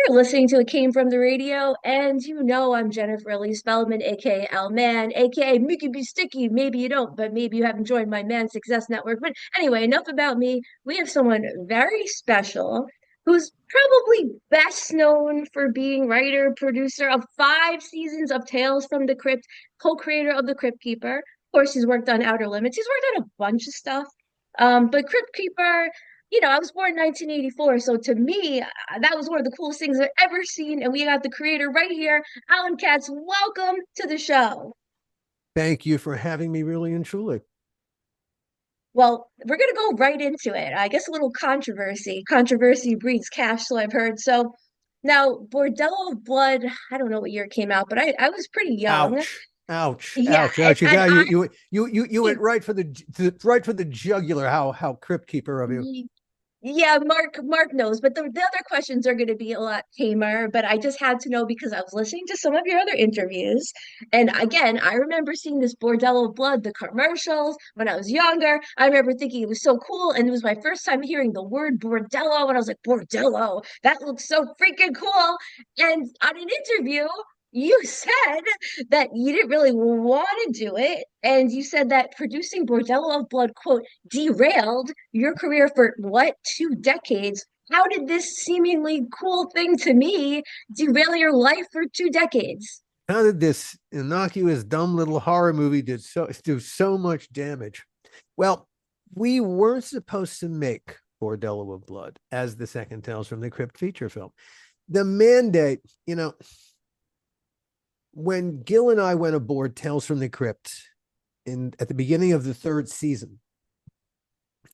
You're listening to It Came From the Radio, and you know I'm Jennifer Elise Spellman, aka L Man, aka Mickey B. Sticky. Maybe you don't, but maybe you haven't joined my Man Success Network. But anyway, enough about me. We have someone very special who's probably best known for being writer, producer of 5 seasons of Tales from the Crypt, co-creator of The Crypt Keeper. Of course, he's worked on Outer Limits. He's worked on a bunch of stuff. But Crypt Keeper, I was born in 1984, so to me, that was one of the coolest things I've ever seen. And we got the creator right here, Alan Katz. Welcome to the show. Thank you for having me, really and truly. Well, we're gonna go right into it. I guess a little controversy. Controversy breeds cash, so I've heard. So now, Bordello of Blood, I don't know what year it came out, but I was pretty young. Ouch. Ouch. Yeah, Ouch. Ouch. and You went right for the jugular. How crypt keeper of you. Yeah, Mark knows, but the other questions are going to be a lot tamer. But I just had to know because I was listening to some of your other interviews. And again, I remember seeing this Bordello of Blood, the commercials when I was younger. I remember thinking it was so cool. And it was my first time hearing the word Bordello. And I was like, Bordello, that looks so freaking cool. And on an interview, you said that you didn't really want to do it. And you said that producing Bordello of Blood, quote, derailed your career for what, 2 decades? How did this seemingly cool thing to me derail your life for 2 decades? How did this innocuous, dumb little horror movie do so much damage? Well, we weren't supposed to make Bordello of Blood as the second Tales from the Crypt feature film. The mandate, when Gil and I went aboard Tales from the Crypt at the beginning of the third season,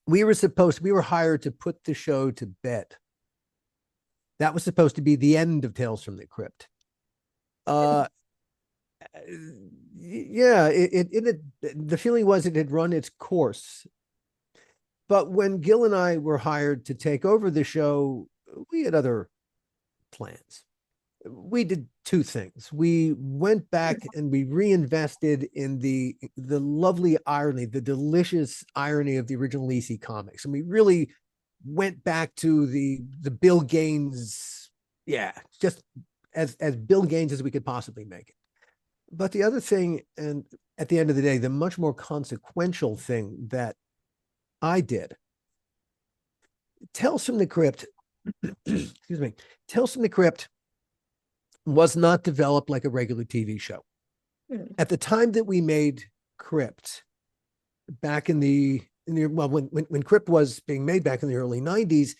we were hired to put the show to bed. That was supposed to be the end of Tales from the Crypt. The feeling was it had run its course. But when Gil and I were hired to take over the show, we had other plans. We did two things. We went back and we reinvested in the lovely irony, the delicious irony of the original EC comics. And we really went back to the Bill Gaines, just as Bill Gaines as we could possibly make it. But the other thing, and at the end of the day, the much more consequential thing that I did, Tales from the Crypt, excuse me, Tales from the Crypt was not developed like a regular TV show. At the time that we made Crypt, back in when Crypt was being made back in the early 90s,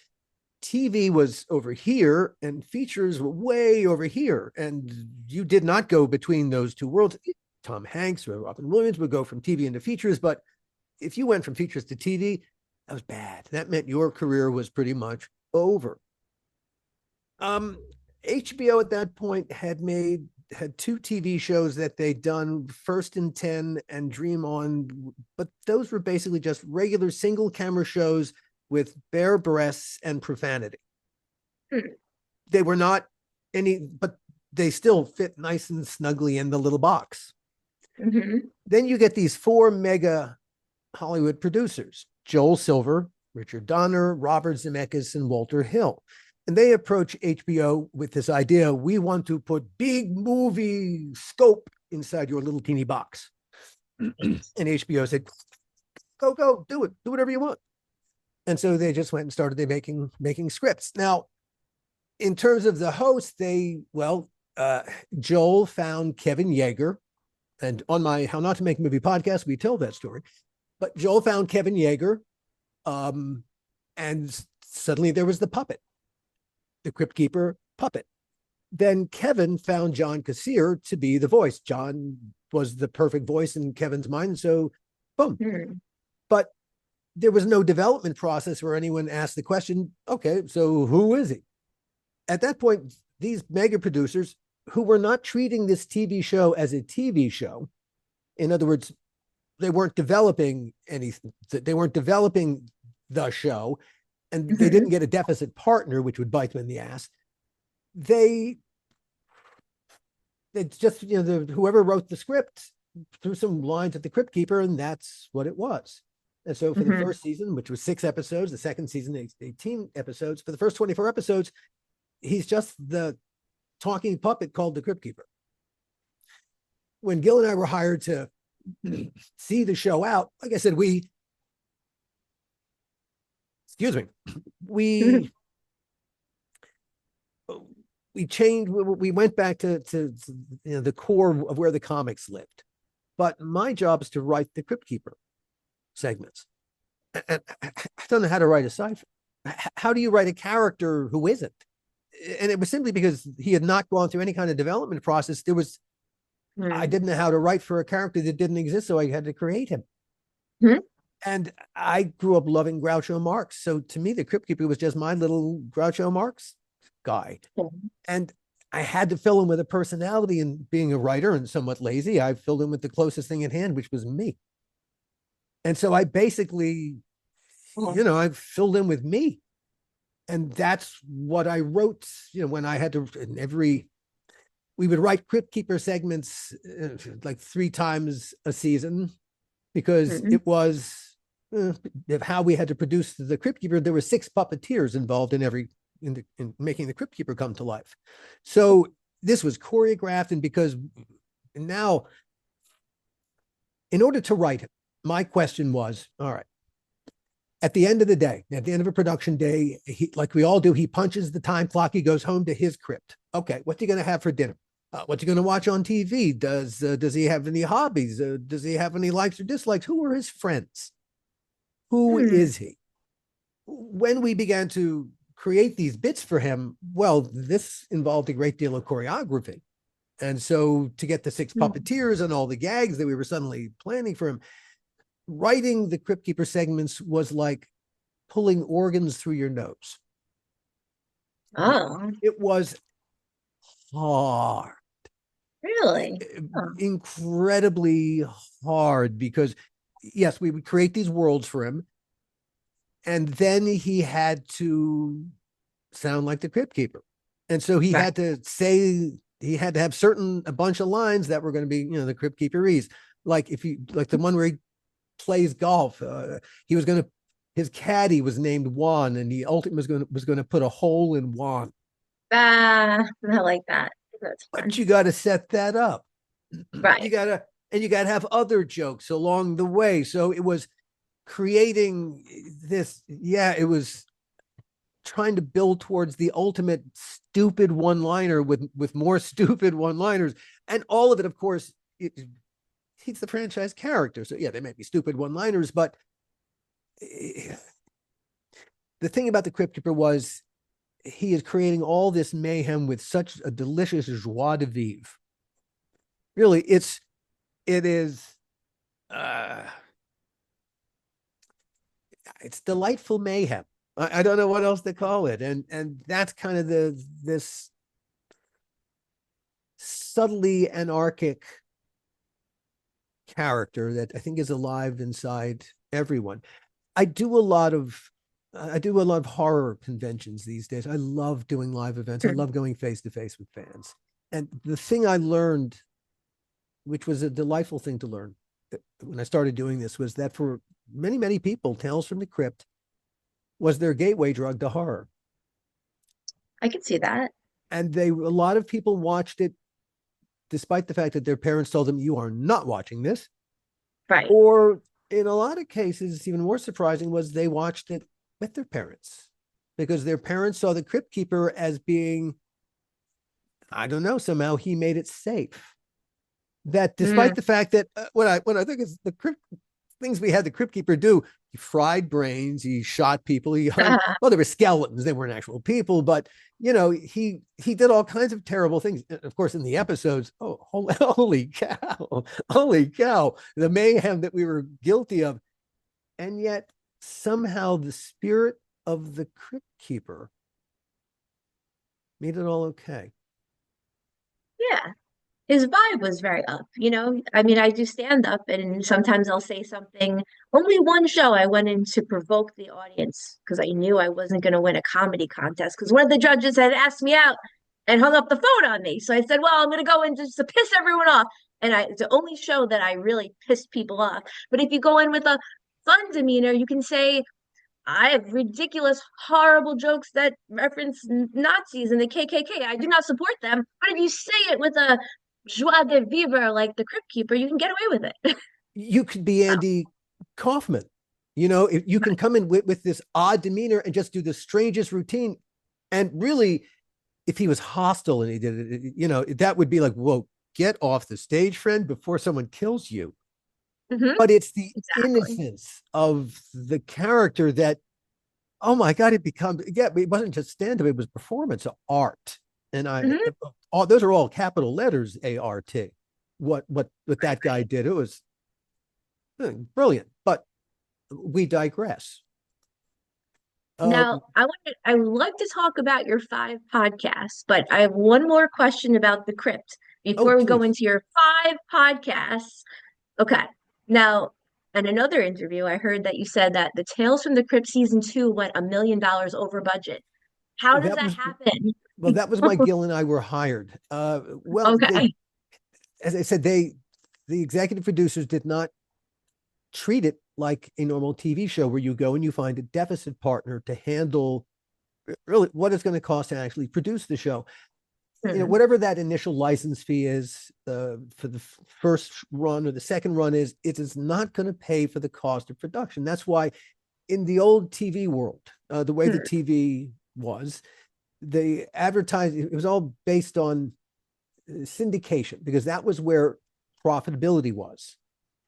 TV was over here and features were way over here. And you did not go between those two worlds. Tom Hanks or Robin Williams would go from TV into features, but if you went from features to TV, that was bad. That meant your career was pretty much over. HBO at that point had two TV shows that they'd done, First and 10 and Dream On, but those were basically just regular single camera shows with bare breasts and profanity. They were not but they still fit nice and snugly in the little box. Then you get these 4 mega Hollywood producers, Joel Silver, Richard Donner, Robert Zemeckis, and Walter Hill. And they approach HBO with this idea: we want to put big movie scope inside your little teeny box. And HBO said, go, do it, do whatever you want. And so they just went and started making scripts. Now, in terms of the host, Joel found Kevin Yeager, and on my How Not to Make a Movie podcast, we tell that story. But Joel found Kevin Yeager, and suddenly there was the puppet. The Crypt Keeper puppet. Then Kevin found John Kassir to be the voice. John was the perfect voice in Kevin's mind, so boom. But there was no development process where anyone asked the question, okay, so who is he? At that point, these mega producers who were not treating this TV show as a TV show, in other words, they weren't developing anything, they weren't developing the show, and they didn't get a deficit partner, which would bite them in the ass. They just, whoever wrote the script threw some lines at the Crypt Keeper, and that's what it was. And so for the first season, which was 6 episodes, the second season, 18 episodes, for the first 24 episodes, he's just the talking puppet called the Crypt Keeper. When Gil and I were hired to see the show out, like I said, we changed. We went back to the core of where the comics lived. But my job is to write the Crypt Keeper segments. And I don't know how to write a cipher. How do you write a character who isn't? And it was simply because he had not gone through any kind of development process. I didn't know how to write for a character that didn't exist, so I had to create him. And I grew up loving Groucho Marx. So to me, the Crypt Keeper was just my little Groucho Marx guy. And I had to fill him with a personality, and being a writer and somewhat lazy, I filled him with the closest thing at hand, which was me. And so I basically, I filled in with me. And that's what I wrote, when I had to, we would write Crypt Keeper segments like 3 times a season, because it was how we had to produce the Crypt Keeper. There were 6 puppeteers involved in making the Crypt Keeper come to life. So this was choreographed, and because now, in order to write it, my question was, all right, at the end of the day, at the end of a production day, like we all do, he punches the time clock, he goes home to his crypt. Okay, what's he going to have for dinner? What's he going to watch on TV? Does he have any hobbies? Does he have any likes or dislikes? Who are his friends? Who is he? When we began to create these bits for him, well, this involved a great deal of choreography. And so to get the 6 puppeteers and all the gags that we were suddenly planning for him, writing the Crypt Keeper segments was like pulling organs through your nose. Oh. It was hard. Really? Incredibly hard, because yes, we would create these worlds for him, and then he had to sound like the Crypt Keeper. And so he had to have a bunch of lines that were going to be, the Crypt Keeperese. Like the one where he plays golf, his caddy was named Juan, and he ultimately was going to put a hole in Juan. I like that. That's fun. But you got to set that up. Right. You got to have other jokes along the way. So it was creating this. Yeah, it was trying to build towards the ultimate stupid one-liner with more stupid one-liners. And all of it, of course, he's the franchise character. So yeah, they may be stupid one-liners, but the thing about the Crypt Keeper was he is creating all this mayhem with such a delicious joie de vivre. Really, it is it's delightful mayhem. I don't know what else to call it. And that's kind of this subtly anarchic character that I think is alive inside everyone. I do a lot of horror conventions these days. I love doing live events. I love going face to face with fans. And the thing I learned, which was a delightful thing to learn when I started doing this, was that for many, many people, Tales from the Crypt was their gateway drug to horror. I can see that. And a lot of people watched it despite the fact that their parents told them, you are not watching this. Right. Or in a lot of cases, even more surprising was they watched it with their parents, because their parents saw the Crypt Keeper as being, I don't know, somehow he made it safe. That despite the fact that when I think it's the things we had the Crypt Keeper do, he fried brains, he shot people, he hung, well, they were skeletons, they weren't actual people, but he did all kinds of terrible things. Of course, in the episodes, holy cow, the mayhem that we were guilty of. And yet somehow the spirit of the Crypt Keeper made it all okay. Yeah. His vibe was very up, I mean, I do stand up, and sometimes I'll say something. Only one show I went in to provoke the audience because I knew I wasn't going to win a comedy contest, because one of the judges had asked me out and hung up the phone on me. So I said, well, I'm going to go in just to piss everyone off. And it's the only show that I really pissed people off. But if you go in with a fun demeanor, you can say, I have ridiculous, horrible jokes that reference Nazis and the KKK. I do not support them. But if you say it with a joie de vivre like the Crypt Keeper, you can get away with it. You could be So, Andy Kaufman. You know, if you can come in with this odd demeanor and just do the strangest routine. And really, if he was hostile and he did it, you know, that would be like, whoa, get off the stage, friend, before someone kills you. mhm, But it's the exactly. innocence of the character that, oh my God, it becomes, yeah, it wasn't just stand up, it was performance art. And Mhm, all those are all capital letters, ART. What that guy did, it was brilliant. But we digress. Now, I would like to talk about your five podcasts, but I have one more question about the Crypt Oh, before we go please. into your five podcasts. Okay. Now, in another interview, I heard that you said that the Tales from the Crypt season two went $1 million over budget. How does That that was happen? Well, that was why Gil and I were hired. Well, they, Okay. as I said, the executive producers did not treat it like a normal TV show where you go and you find a deficit partner to handle really what it's going to cost to actually produce the show. You know, Hmm. whatever that initial license fee is for the first run or the second run is, it is not going to pay for the cost of production. That's why in the old TV world, the way the Hmm. TV was, the advertising, it was all based on syndication because that was where profitability was.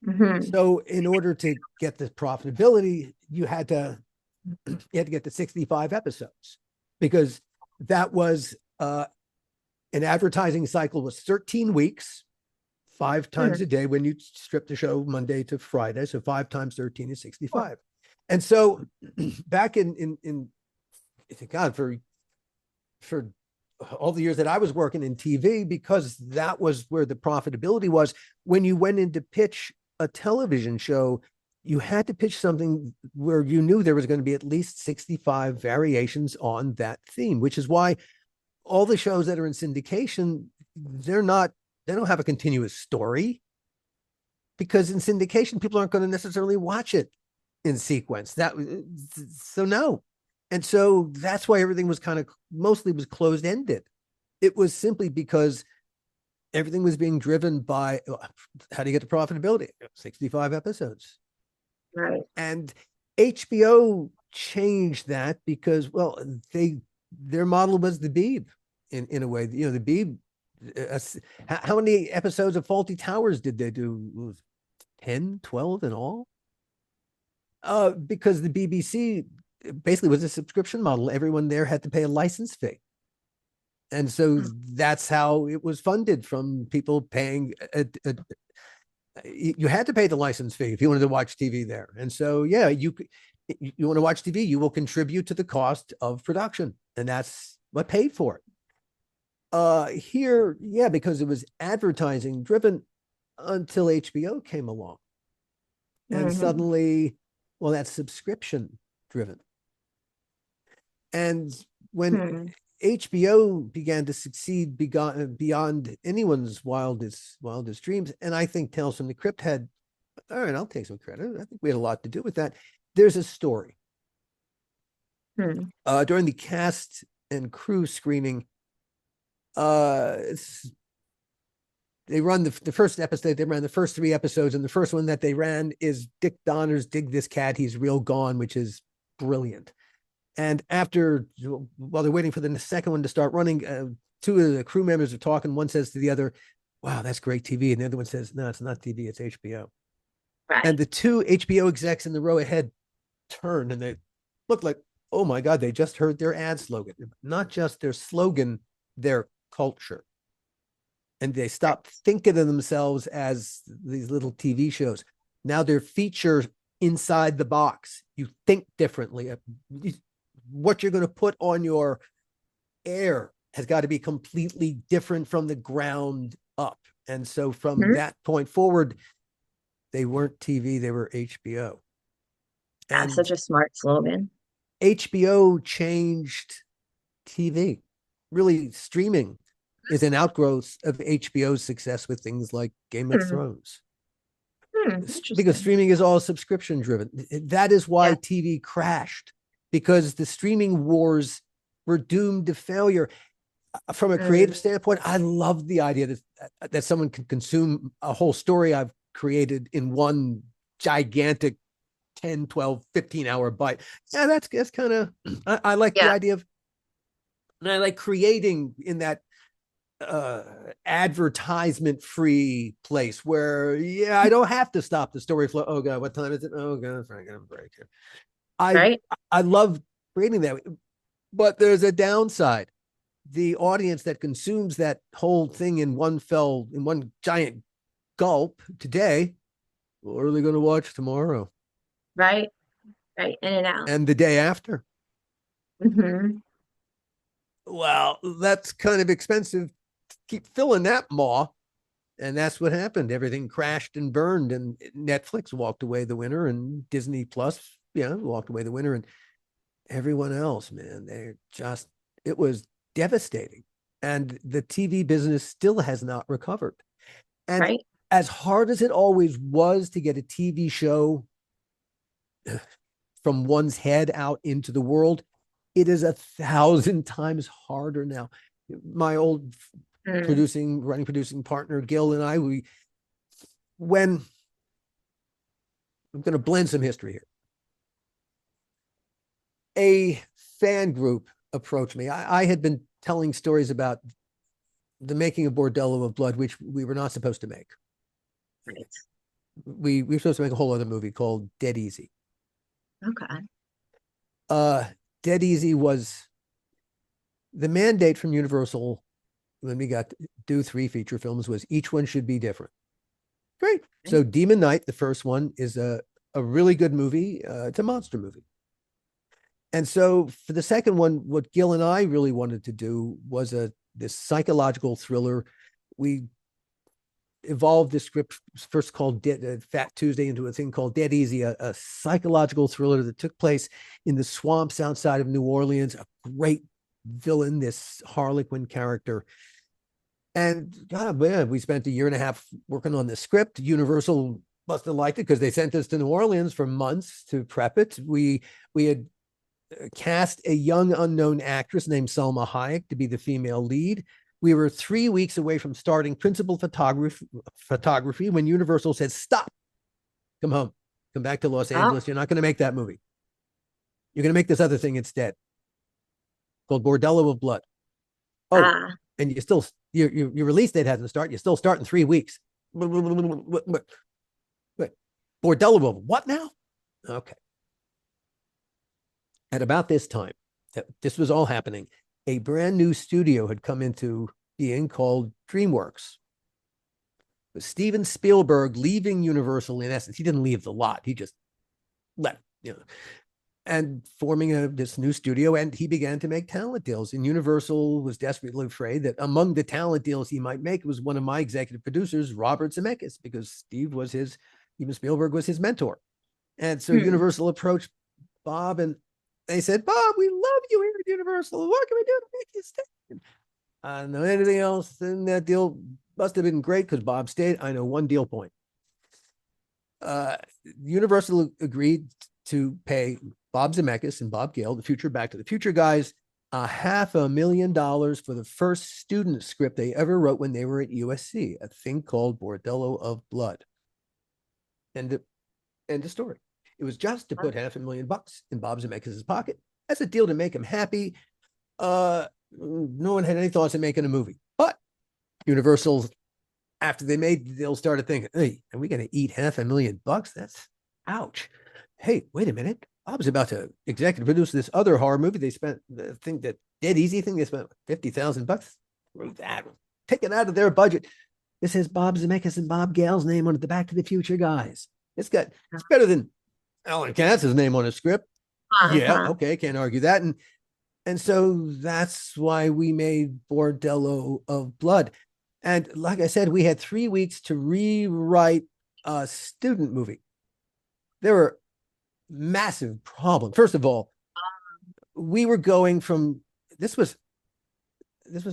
Hmm. So in order to get the profitability, you had to get to 65 episodes because that was an advertising cycle was 13 weeks, 5 times Hmm. a day when you strip the show Monday to Friday. So 5 times 13 is 65. And so back in thank God for all the years that I was working in TV, because that was where the profitability was. When you went in to pitch a television show, you had to pitch something where you knew there was going to be at least 65 variations on that theme, which is why all the shows that are in syndication, they don't have a continuous story, because in syndication, people aren't going to necessarily watch it in sequence. So no. And so that's why everything was kind of mostly was closed ended. It was simply because everything was being driven by how do you get to profitability? 65 episodes. Right. And HBO changed that because, well, their model was the Beeb in a way. You know, the Beeb, uh, how many episodes of Faulty Towers did they do? 10, 12 in all? Because the BBC basically was a subscription model. Everyone there had to pay a license fee. And so that's how it was funded, from people paying you had to pay the license fee if you wanted to watch TV there. And so, yeah, you want to watch TV, you will contribute to the cost of production, and that's what paid for it. Here, yeah, because it was advertising driven until HBO came along, and Hmm. suddenly, well, that's subscription driven. And when Hmm. HBO began to succeed beyond anyone's wildest dreams, and I think Tales from the Crypt had, all right, I'll take some credit. I think we had a lot to do with that. There's a story. Hmm. During the cast and crew screening, they run the first episode. They ran the first 3 episodes, and the first one that they ran is Dick Donner's "Dig This Cat, He's Real Gone," which is brilliant. And after, while they're waiting for the second one to start running, two of the crew members are talking. One says to the other, "Wow, that's great TV," and the other one says, "No, it's not TV, it's HBO." And Right. the two HBO execs in the row ahead turned and they looked like, oh my God, they just heard their ad slogan, not just their slogan, their culture. And they stopped thinking of themselves as these little TV shows. Now they're features inside the box. You think differently. What you're going to put on your air has got to be completely different from the ground up. And so from Mhm. that point forward, they weren't TV, they were HBO. That's And such a smart slogan. HBO changed TV. Really, streaming is an outgrowth of HBO's success with things like Game of Hmm. Thrones. Because Interesting. streaming is all subscription driven. That is why Yeah. TV crashed, because the streaming wars were doomed to failure. From a creative Mm, standpoint, I love the idea that someone can consume a whole story I've created in one gigantic 10, 12, 15-hour bite. Yeah, that's kind of, I like the yeah. idea of, and I like creating in that advertisement free place where, yeah, I don't have to stop the story flow. Oh God, what time is it? Oh God, I'm gonna break here. I Right. I love creating that, but there's a downside. The audience that consumes that whole thing in one giant gulp today, what are they going to watch tomorrow Right. Right. In and out. and the day after? Hmm. Well, that's kind of expensive to keep filling that maw. And that's what happened. Everything crashed and burned, and Netflix walked away the winner, and Disney Plus, yeah, walked away the winner, and everyone else, man, it was devastating. And the TV business still has not recovered. And Right. as hard as it always was to get a TV show from one's head out into the world, it is 1,000 times harder now. My old Mm, producing partner, Gil, and I, when I'm going to blend some history here, a fan group approached me. I had been telling stories about the making of Bordello of Blood, which we were not supposed to make. right. We were supposed to make a whole other movie called Dead Easy. Okay. Uh, Dead Easy was the mandate from Universal when we got to do 3 feature films was each one should be different. Great. So Demon Knight, the first one, is a really good movie. It's a monster movie. And so for the second one, what Gil and I really wanted to do was this psychological thriller. We evolved this script first called Fat Tuesday into a thing called Dead Easy, a psychological thriller that took place in the swamps outside of New Orleans. A great villain, this Harlequin character. And God, man, we spent 1.5 years working on the script. Universal must have liked it because they sent us to New Orleans for months to prep it. We had cast a young unknown actress named Selma Hayek to be the female lead. We were 3 weeks away from starting principal photography when Universal said, "Stop, come home, come back to Los Oh, Angeles. You're not going to make that movie. You're going to make this other thing instead called Bordello of Blood." Oh, ah, and your release date hasn't started. You still start in 3 weeks. Bordello of what now? Okay. At about this time, this was all happening, a brand new studio had come into being called DreamWorks. With Steven Spielberg leaving Universal, in essence, he didn't leave the lot. He just left, and forming this new studio. And he began to make talent deals. And Universal was desperately afraid that among the talent deals he might make was one of my executive producers, Robert Zemeckis, because Steven Spielberg was his mentor. And so hmm. Universal approached Bob, and they said, "Bob, we love you here at Universal. What can we do to make you stay?" I don't know anything else. Then that deal must have been great because Bob stayed. I know one deal point. Uh, Universal agreed to pay Bob Zemeckis and Bob Gale, the future Back to the Future guys, $500,000 for the first student script they ever wrote when they were at USC, a thing called Bordello of Blood. End of story. It was just to put $500,000 in Bob Zemeckis' pocket as a deal to make him happy. No one had any thoughts of making a movie, but Universal, after they made the deal, started thinking, "Hey, are we going to eat $500,000? That's ouch. Hey, wait a minute. Bob's about to executive produce this other horror movie. They spent the thing that Dead Easy thing. They spent $50,000. That take it out of their budget. This has Bob Zemeckis and Bob Gale's name on it. The Back to the Future guys. It's better than Alan Katz's name on a script. Yeah, Uh-huh. okay, can't argue that. And so that's why we made Bordello of Blood. And like I said, we had 3 weeks to rewrite a student movie. There were massive problems. First of all, we were going from this was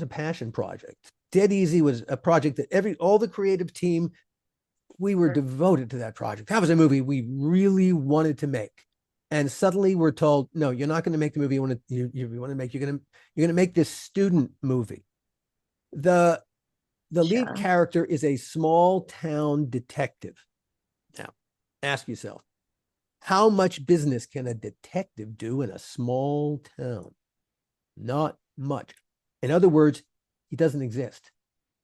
a passion project. Dead Easy was a project that all the creative team we were devoted to that project. That was a movie we really wanted to make. And suddenly we're told, no, you're not going to make the movie you want to make. You're going to make this student movie. The lead character is a small town detective. Now, ask yourself, how much business can a detective do in a small town? Not much. In other words, he doesn't exist.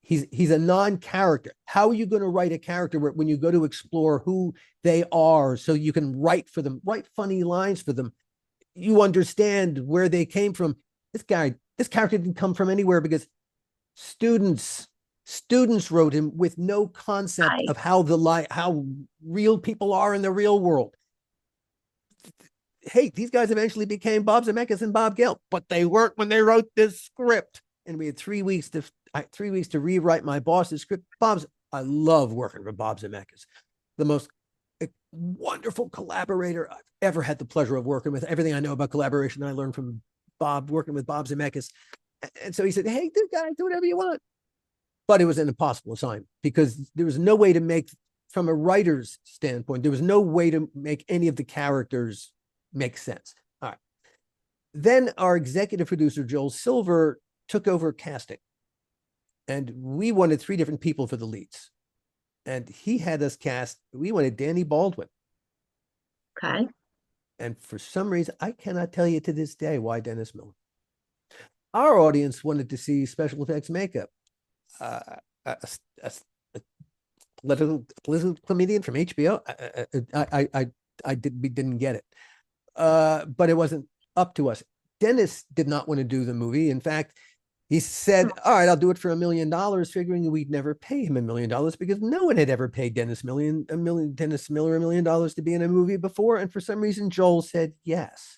He's a non-character. How are you going to write a character when you go to explore who they are so you can write for them, write funny lines for them? You understand where they came from. This character didn't come from anywhere because students wrote him with no concept of how real people are in the real world. Hey, these guys eventually became Bob Zemeckis and Bob Gale, but they weren't when they wrote this script. And we had 3 weeks to rewrite my boss's script. I love working with Bob Zemeckis, the most wonderful collaborator I've ever had the pleasure of working with. Everything I know about collaboration I learned from working with Bob Zemeckis. And so he said, hey, this guy, do whatever you want. But it was an impossible assignment because there was no way to make, from a writer's standpoint, there was no way to make any of the characters make sense. All right. Then our executive producer, Joel Silver, took over casting. And we wanted 3 different people for the leads. And he had us cast, we wanted Danny Baldwin. Okay. And for some reason, I cannot tell you to this day why Dennis Miller. Our audience wanted to see special effects makeup. A political comedian from HBO. We didn't get it. But it wasn't up to us. Dennis did not want to do the movie. In fact, he said, all right, I'll do it for $1 million, figuring we'd never pay him $1 million because no one had ever paid Dennis Miller $1 million to be in a movie before. And for some reason, Joel said yes.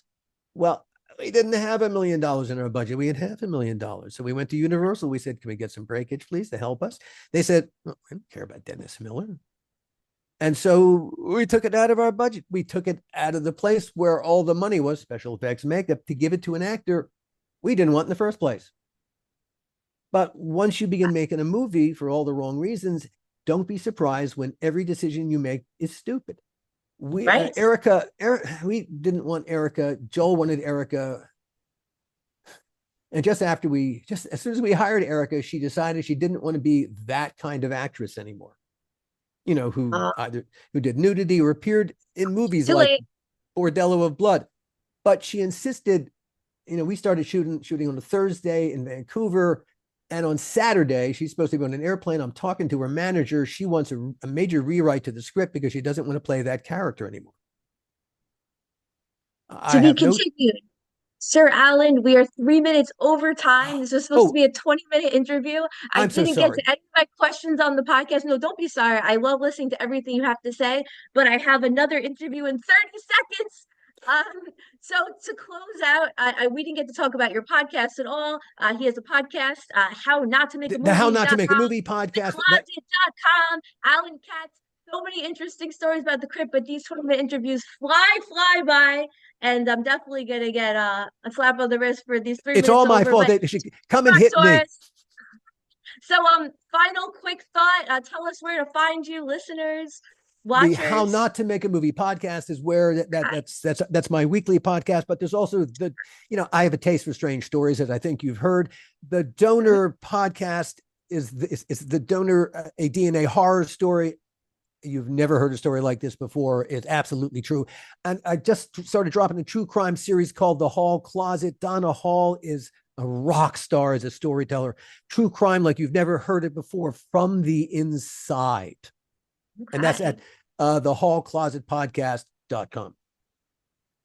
Well, we didn't have $1 million in our budget. We had $500,000. So we went to Universal. We said, can we get some breakage, please, to help us? They said, I don't care about Dennis Miller. And so we took it out of our budget. We took it out of the place where all the money was, special effects makeup, to give it to an actor we didn't want in the first place. But once you begin making a movie for all the wrong reasons, don't be surprised when every decision you make is stupid. Erica, we didn't want Erica. Joel wanted Erica. And just as soon as we hired Erica, she decided she didn't want to be that kind of actress anymore. You know, who did nudity or appeared in movies like Bordello of Blood. But she insisted, we started shooting on a Thursday in Vancouver. And on Saturday, she's supposed to be on an airplane. I'm talking to her manager. She wants a major rewrite to the script because she doesn't want to play that character anymore. To be continued. Sir Alan, we are 3 minutes over time. This was supposed to be a 20-minute interview. I didn't get to any of my questions on the podcast. No, don't be sorry. I love listening to everything you have to say, but I have another interview in 30 seconds. So to close out, we didn't get to talk about your podcast at all. He has a podcast, How Not to Make a Movie. The How Not to Make a Movie podcast. Closet.com. Alan Katz. So many interesting stories about the Crypt, but these 20-minute interviews fly by. And I'm definitely going to get a slap on the wrist for these 3 minutes. It's all my fault. They should come and hit me. So, final quick thought. Tell us where to find you, listeners. Watchers. The How Not to Make a Movie podcast is where that's my weekly podcast. But there's also I have a taste for strange stories, as I think you've heard. The Donor podcast is the Donor, a DNA horror story. You've never heard a story like this before. It's absolutely true. And I just started dropping a true crime series called The Hall Closet. Donna Hall is a rock star as a storyteller. True crime like you've never heard it before, from the inside. Okay. And that's at thehallclosetpodcast.com.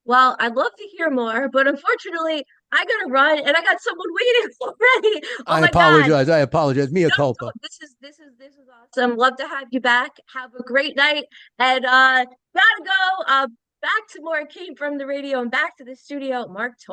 Well, I'd love to hear more, but unfortunately, I gotta run, and I got someone waiting already. I apologize. God. I apologize. Mea culpa. No, this is awesome. Love to have you back. Have a great night, and gotta go. Back to more Came from the Radio and back to the studio. Mark Torres.